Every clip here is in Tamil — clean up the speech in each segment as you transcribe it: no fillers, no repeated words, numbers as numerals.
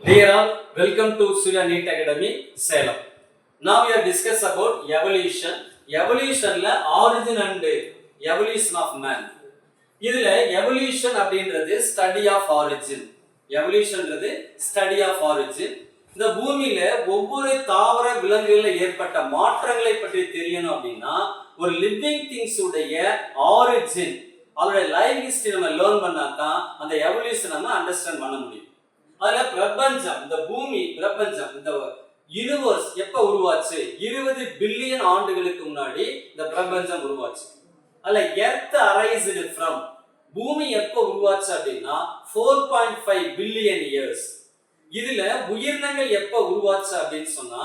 Dear all, welcome to Surya NEET Academy, Salem. Now we are discuss about evolution. Evolution la origin and evolution of man. இதுல evolution அப்படின்றது study of origin. Evolutionன்றது study of origin. இந்த பூமியில ஒவ்வொரு தாவர விலங்குகள்ல ஏற்பட்ட மாற்றங்களை பற்றி தெரியணும் அப்படின்னா ஒரு லிவிங் திங்ஸ் உடைய origin அதோட லைஃப் ஹிஸ்டரி நம்ம லேர்ன் பண்ணா தான் அந்த எவல்யூஷன் நம்ம அண்டர்ஸ்டாண்ட் பண்ண முடியும். அதுல பிரபஞ்சம், இந்த பூமி பிரபஞ்சம், இந்த யூனிவர்ஸ் எப்ப உருவாச்சு? 20 பில்லியன் ஆண்டுகளுக்கு முன்னாடி இந்த பிரபஞ்சம் உருவாச்சு. அதுல எர்த் அரைஸ்டு ஃப்ரம், பூமி எப்ப உருவாச்சு அப்படின்னா 4.5 பில்லியன் இயர்ஸ். இதுல உயிரினங்கள் எப்ப உருவாச்சு அப்படின்னு சொன்னா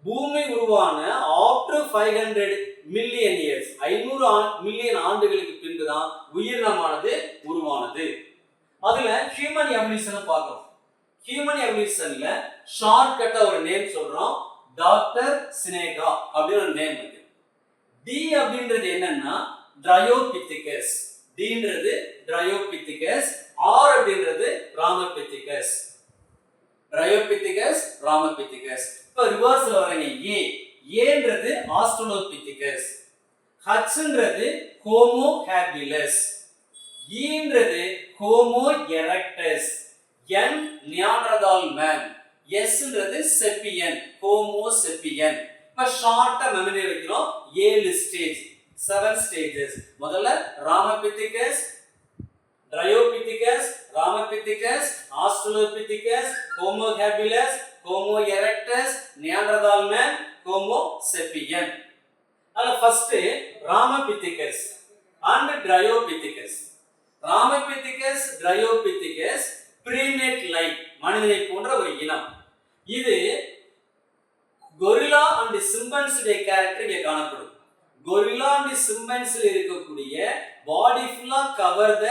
பூமி உருவான ஆஃப்டர் 500 மில்லியன் இயர்ஸ், 500 மில்லியன் ஆண்டுகளுக்கு பின்புதான் உயிரினமானது உருவானது. அதுல ஹியூமன் எவல்யூஷனை பார்க்கிறோம். ஹியூமன் எவல்யூஷன்ல ஷார்ட்கட்டா ஒரு நேம் சொல்றோம், டாக்டர் சினேகா அப்படின்னு ஒரு நேம் இருக்கு. டி அப்படின்றது என்னன்னா ட்ரையோபித்திகஸ், டின்றது ட்ரையோபித்திகஸ், ஆர் அப்படின்றது ராமபித்திகஸ். ட்ரையோபித்திகஸ், ராமபித்திகஸ். இப்ப ரிவர்ஸ்ல வரீங்க, ஏன்றது ஆஸ்ட்ரலோபித்திகஸ், ஹச்ன்றது ஹோமோ ஹேபிலஸ், ஈன்றது Homo erectus, N Neanderthal man, எஸ்ன்றது செப்பியன், ஹோமோ செப்பியன். இப்ப ஷார்ட்டா மெமரி வைக்கிறோம், 7 ஸ்டேஜ், 7 ஸ்டேஜஸ். முதல்ல Ramapithecus, Dryopithecus, Ramapithecus, Australopithecus, Homo habilis, Homo erectus, Neanderthal man, Homo sapien. அதுல first Ramapithecus and Dryopithecus. Ramapithecus, Dryopithecus primate like, மனிதனை போன்ற ஒரு இனம். இது கொரில்லா அண்ட் சிம்பன்ஸுடைய கேரக்டர் இங்க காணப்படும். கொரில்லா அண்ட் சிம்பன்ஸ்ல இருக்கக்கூடிய பாடி ஃபுல்லா cover the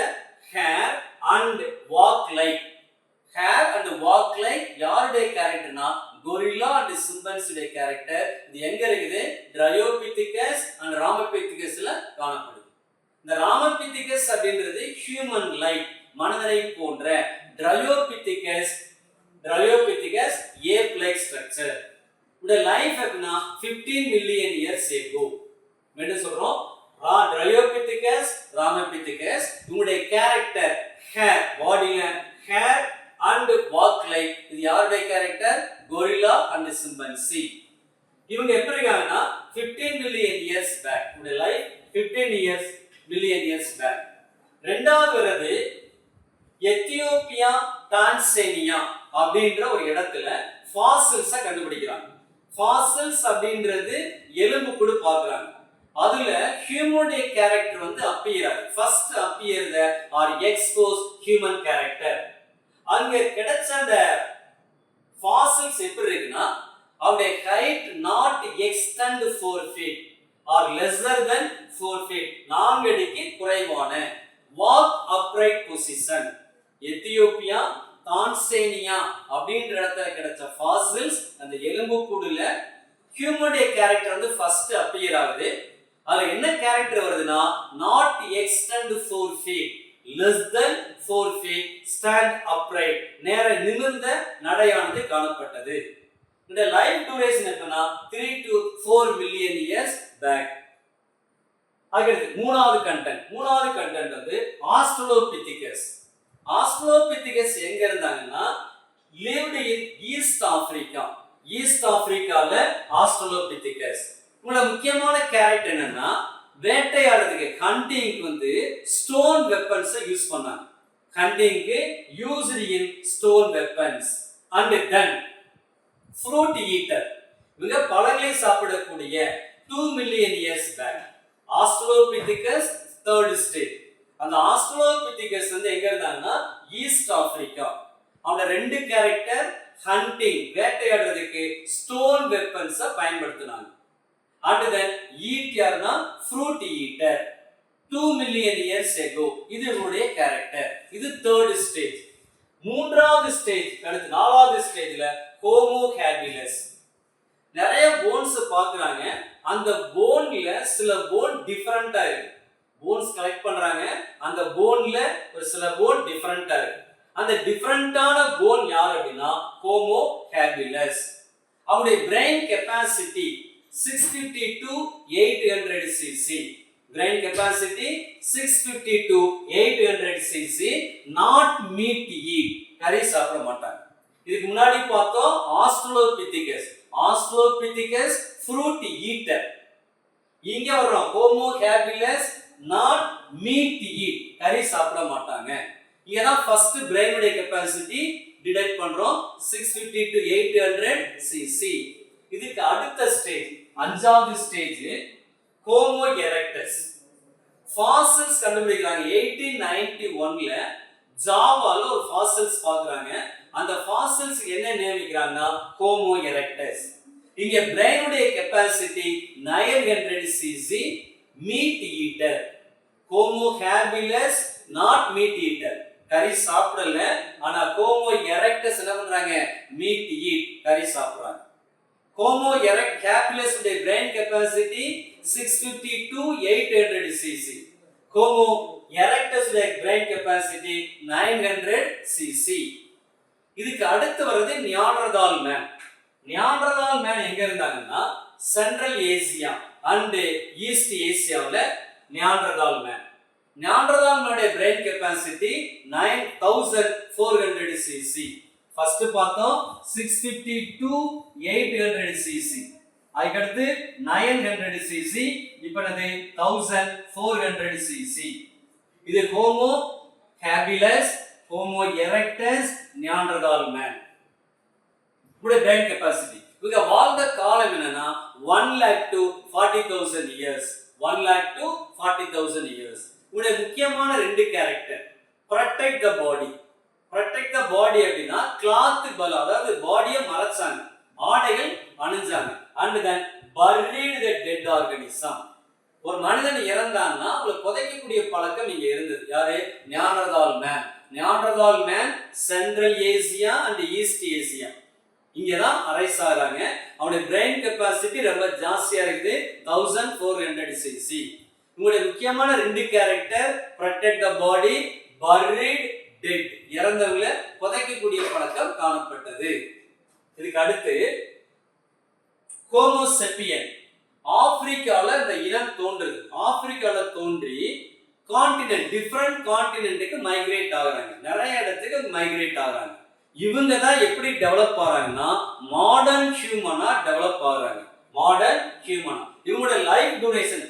hair and walk like. Hair and walk like யாருடைய கேரக்டர்னா கொரில்லா அண்ட் சிம்பன்ஸுடைய கேரக்டர். இது எங்க இருக்குது? ட்ரையோபித்திகஸ் அண்ட் ராமபித்திகஸ்ல காணப்படுது. இந்த ராமபித்திகஸ் அப்படின்றது ஹியூமன் லைக், மனிதனை போன்ற. ட்ரையோபித்திகஸ் ஏப் லைக் ஸ்ட்ரக்சர். இந்த லைஃப் எப்படின்னா 15 மில்லியன் இயர்ஸ் ago. என்ன சொல்றோம்? ட்ரையோபித்திகஸ், ராமபித்திகஸ் உங்களுடைய கேரக்டர் ஹேர், பாடியில ஹேர் அண்ட் வாக் லைக். இது யாருடைய கேரக்டர்? Gorilla and chimpanzee. இவங்க எப்படி இருக்காங்கன்னா 15 மில்லியன் இயர்ஸ் பேக். உங்களுடைய லைஃப் 15 மில்லியன் இயர்ஸ் பேக். ரெண்டாவது வருது எத்தியோப்பியா, டான்சேனியா அப்படின்ற ஒரு இடத்துல ஃபாசில்ஸை கண்டுபிடிக்கிறாங்க. ஃபாசில்ஸ் அப்படின்றது எலும்பு கூட பார்க்கறாங்க. அதுல ஹியூமனுடைய கேரக்டர் வந்து அப்பியர் ஆகுது. First appear the are expose human character. அங்க கிடைச்ச அந்த ஃபாசில்ஸ் எப்படி இருக்குன்னா அவருடைய height not extend 4 feet or lesser than 4 feet, 4 அடிக்கு குறைவான. Walk upright position. Ethiopia, Tanzania அப்படின்ற இடத்துல கிடைச்ச ஃபாசில்ஸ், அந்த எலும்புக்கூடுல ஹியூமனுடைய கேரக்டர் வந்து ஃபர்ஸ்ட் அப்பியர் ஆகுது. அதுல என்ன கேரக்டர் வருதுன்னா not extend 4 feet, less than 4 feet, stand upright, நேர நிமிர்ந்த நடையானது காணப்பட்டது. இந்த லைஃப் டியூரேஷன் எப்பனா 3 to 4 மில்லியன் இயர்ஸ் பேக். அடுத்து மூணாவது கண்டென்ட் வந்து ஆஸ்ட்ரலோபித்திகஸ். ஆஸ்ட்ரலோபித்திகஸ் எங்க இருந்தாங்கன்னா lived in East Africa. East ஆப்பிரிக்கால ஆஸ்ட்ரலோபித்திகஸ். உங்களோட முக்கியமான கேரக்டர் என்னன்னா வேட்டையாடுறதுக்கு, ஹண்டிங்க்கு வந்து ஸ்டோன் வெப்பன்ஸ் யூஸ் பண்ணாங்க. ஹண்டிங்க்கு used in stone weapons. And then fruit eater, இவங்க பழங்களை சாப்பிடக்கூடிய 2 million years back. Australopithecus third stage. அந்த ஆஸ்ட்ரலோபித்திகஸ் வந்து எங்க இருந்தாங்கன்னா ஈஸ்ட் ஆப்பிரிக்கா. அவங்க ரெண்டு கேரக்டர் ஹண்டிங், வேட்டையாடுறதுக்கு ஸ்டோன் வெப்பன்ஸை பயன்படுத்தினாங்க. அண்ட் தென் ஈட் யாருன்னா fruit eater 2 million years ago. இது இவருடைய கேரக்டர். இது தேர்ட் ஸ்டேஜ். மூன்றாவது ஸ்டேஜ், அடுத்து நாலாவது ஸ்டேஜ்ல ஹோமோ ஹேபிலஸ். நிறைய போன்ஸ் பார்க்கறாங்க. அந்த போன்ல சில போன் டிஃபரண்டா இருக்கு. போன்ஸ் கலெக்ட் பண்றாங்க, அந்த போன்ல ஒரு சில போன் டிஃபரண்டா இருக்கு. அந்த டிஃபரண்டான போன் யார் அப்படின்னா ஹோமோ ஹேபிலஸ். அவருடைய brain capacity 650 to 800 cc. Brain capacity 650 to 800 cc. Not meat eat. கறி சாப்பிட மாட்டாங்க. இதுக்கு முன்னாடி பார்த்தோம் ஆஸ்ட்ரலோபித்திகஸ். Australopithecus fruit eater. இங்க வர்றோம் homo habilis not meat eat. கறி சாப்பிட மாட்டாங்க. இங்க தான் ஃபர்ஸ்ட் பிரெயினுடைய கெப்பாசிட்டி டிடெக்ட் பண்றோம் 650 to 800 cc. இதுக்கு அடுத்த ஸ்டேஜ் அஞ்சாவது ஸ்டேஜ் ஹோமோ எரெக்டஸ். ஃபாசில்ஸ் கண்டுபிடிக்கிறாங்க 1891ல ஜாவால ஒரு ஃபாசில்ஸ் பார்க்கறாங்க. அந்த ஃபாசில்ஸ் என்ன நியமிக்கிறாங்கன்னா ஹோமோ எரெக்டஸ். இங்க பிரெயினுடைய capacity 900 cc. Meat eater. Homo habilis not meat eater. கறி சாப்பிடல. ஆனா ஹோமோ எரெக்டஸ் என்ன பண்றாங்க? Meat eat. கறி சாப்பிடுறாங்க. Homo habilis உடைய brain capacity 650 to 800 cc. Homo erectus உடைய brain capacity 900 cc. இதுக்கு அடுத்து வருது நியாண்டர்தால் மேன். நியாண்டர்தால் மேன் எங்க இருந்தாங்கன்னா சென்ட்ரல் ஏசியா அண்ட் ஈஸ்ட் ஏசியாவுல நியாண்டர்தால் மேன். நியாண்டர்தால் மேனுடைய brain capacity 9400 cc. ஃபர்ஸ்ட் பார்த்தோம் 650 to 800 cc. அதுக்கு 900 cc. இப்போ அது 1400 cc. இது Homo habilis, Homo erectus, Neanderthal man. உடைய பிரெயின் கெபாசிட்டி இவங்க வாழ்ந்த காலம் என்னன்னா 1 lakh to 40,000 years. 1 lakh to 40,000 years. உடைய முக்கியமான ரெண்டு character protect the body. protect the body அப்படினா cloth பல, அதாவது பாடியை மறைச்சாங்க, ஆடைகள் அணிஞ்சாங்க. and then buried the dead organism. ஒரு மனிதன் இறந்தான்னா அவளை புதைக்கக்கூடிய பழக்கம் இங்க இருந்தது. யாரு? Neanderthal man. Neanderthal man Central Asia and East Asia இங்கதான் அரைசாகிறாங்க. அவனுடைய பிரெயின் கெப்பாசிட்டி ரொம்ப ஜாஸ்தியா இருக்குது 1400 cc. உங்களுடைய முக்கியமான ரெண்டு character protect the body, buried dead. இறந்தவங்கள புதைக்கக்கூடிய பழக்கம் காணப்பட்டது. இதுக்கு அடுத்து ஹோமோ சேப்பியன். ஆப்பிரிக்கால இந்த இனம் தோன்றுது. ஆப்பிரிக்கால தோன்றி கான்டினென்ட், டிஃபரண்ட் கான்டினென்ட்டுக்கு மைக்ரேட் ஆகுறாங்க. நிறைய இடத்துக்கு மைக்ரேட் ஆகுறாங்க. இவங்க தான் எப்படி டெவலப் ஆறாங்கன்னா மாடர்ன் ஹியூமனா டெவலப் ஆகுறாங்க. மாடர்ன் ஹியூமனா. இவங்களோட லைஃப் டியூரேஷன்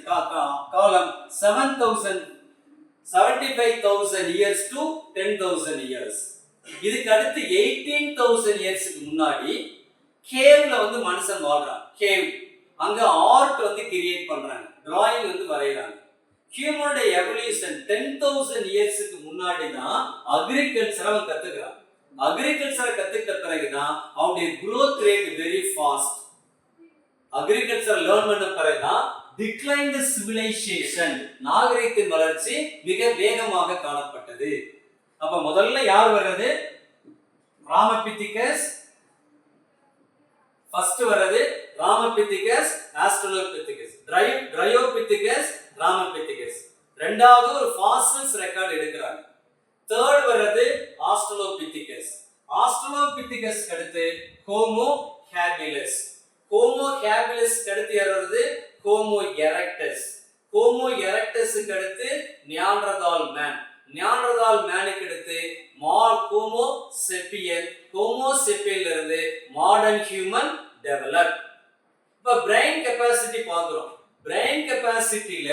காலம் 75,000 years to 10,000 years. இதுக்கு அடுத்து 18,000 இயர்ஸ்க்கு முன்னாடி கேவ்ல வந்து மனுஷன் வாழ்றான். கேவ் அங்க ஆர்ட் வந்து கிரியேட் பண்றாங்க, டிராயிங் வந்து வரையறாங்க. ஹியூமனோட எவல்யூஷன் 10,000 இயர்ஸ்க்கு முன்னாடி தான் அக்ரிகல்ச்சரை அவன் கத்துக்கிறான். அக்ரிகல்ச்சரை கத்துக்கிட்ட பிறகுதான் அவனுடைய growth rate very fast. Agriculture learn பண்ண பிறகுதான் decline the civilization, நாகரிகத்தின் வளர்ச்சி மிக வேகமாக காணப்பட்டது. அப்ப முதல்ல யார் வர்றது? ராமபித்திகஸ். ஃபர்ஸ்ட் வர்றது ராமபித்திகஸ், ஆஸ்ட்ரலோபித்திகஸ், ட்ரையோபித்திகஸ், ராமபித்திகஸ். இரண்டாவது ஒரு ஃபாசில்ஸ் ரெக்கார்ட் எடுக்கறாங்க. தேர்ட் வர்றது ஆஸ்ட்ரலோபித்திகஸ். ஆஸ்ட்ரலோபித்திகஸ் அடுத்து ஹோமோ ஹேபிலஸ். ஹோமோ ஹேபிலஸ் அடுத்து வர்றது ஹோமோ எரெக்டஸ். ஹோமோ எரெக்டஸ்க்கு அடுத்து நியாண்டர்தால் மேன். நியாண்டர்தால் மேனுக்கு அடுத்து ஹோமோ சேப்பியன். ஹோமோ சேப்பியன்ல இருந்து மாடர்ன் ஹியூமன் டெவலப். இப்ப பிரெயின் கெபாசிட்டி பார்க்கிறோம். பிரெயின் கெபாசிட்டில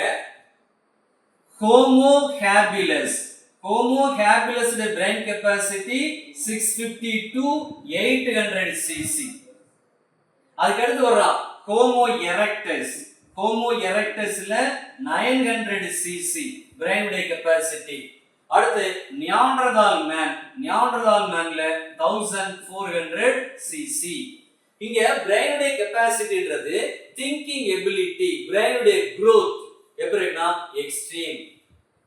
ஹோமோ ஹேபிலஸ். ஹோமோ ஹேபிலஸ் உடைய பிரெயின் கெபாசிட்டி 650 to 800 cc. அதுக்கு அடுத்து வர்றா ஹோமோ எரெக்டஸ். ஹோமோ எரெக்டஸ்ல 900 cc பிரெயின் உடைய கெபாசிட்டி. அடுத்து நியாண்டர்தால் மேன். நியாண்டர்தால் மேன்ல 1400 cc. இங்க பிரெயின் உடைய கெபாசிட்டின்றது திங்கிங் எபிலிட்டி, பிரெயின் உடைய growth எப்படின்னா எக்ஸ்ட்ரீம்.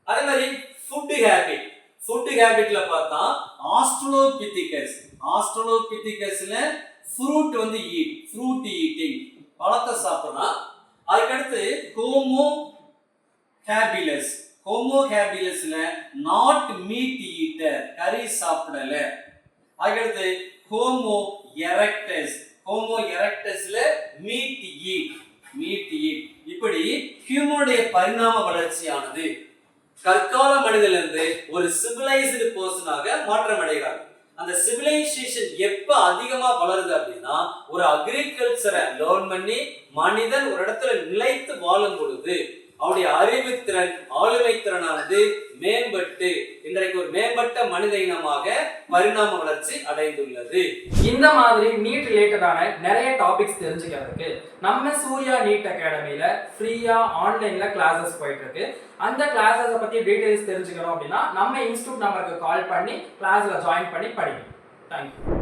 அதே மாதிரி ஃபுட் ஹேபிட். ஃபுட் ஹேபிட்ல பார்த்தா ஆஸ்ட்ரலோபித்திகஸ். ஆஸ்ட்ரலோபித்திகஸ்ல ஃப்ரூட் வந்து ஈட், ஃப்ரூட் ஈட்டிங், பழத்தை சாப்பிடுறான். அதுக்கடுத்து ஹோமோ ஹேபிலஸ். ஹோமோ ஹேபிலஸ்ல நாட் மீட் ஈட்டர், கறி சாப்பிடல. அதுக்கடுத்து ஹோமோ எரெக்டஸ். ஹோமோ எரெக்டஸ்ல மீட் ஈட். இப்படி ஹியூமனுடைய பரிணாம வளர்ச்சியானது கற்கால மனிதனிலிருந்து ஒரு சிவிலைஸ்டு பர்சனாக மாற்றம் அடைகிறாங்க. அந்த சிவிலைசேஷன் எப்ப அதிகமா வளருது அப்படின்னா ஒரு அக்ரிகல்ச்சரை லேர்ன் பண்ணி மனிதன் ஒரு இடத்துல நிலைத்து வாழும் பொழுது அவருடைய அறிவுத்திறன் ஆளுமை திறனானது மேம்பட்டு இன்றைக்கு ஒரு மேம்பட்ட மனித இனமாக பரிணாம வளர்ச்சி அடைந்துள்ளது. இந்த மாதிரி நீட் ரிலேட்டடான நிறைய டாபிக்ஸ் தெரிஞ்சுக்கிறதுக்கு நம்ம சூர்யா நீட் அகாடமியில ஃப்ரீயா ஆன்லைன்ல கிளாஸஸ் போயிட்டு இருக்கு. அந்த கிளாஸஸை பத்தி டீடைல்ஸ் தெரிஞ்சுக்கணும் அப்படின்னா நம்ம இன்ஸ்டியூட் நம்பருக்கு கால் பண்ணி கிளாஸ்ல ஜாயின் பண்ணி படிக்கணும். தேங்க்யூ.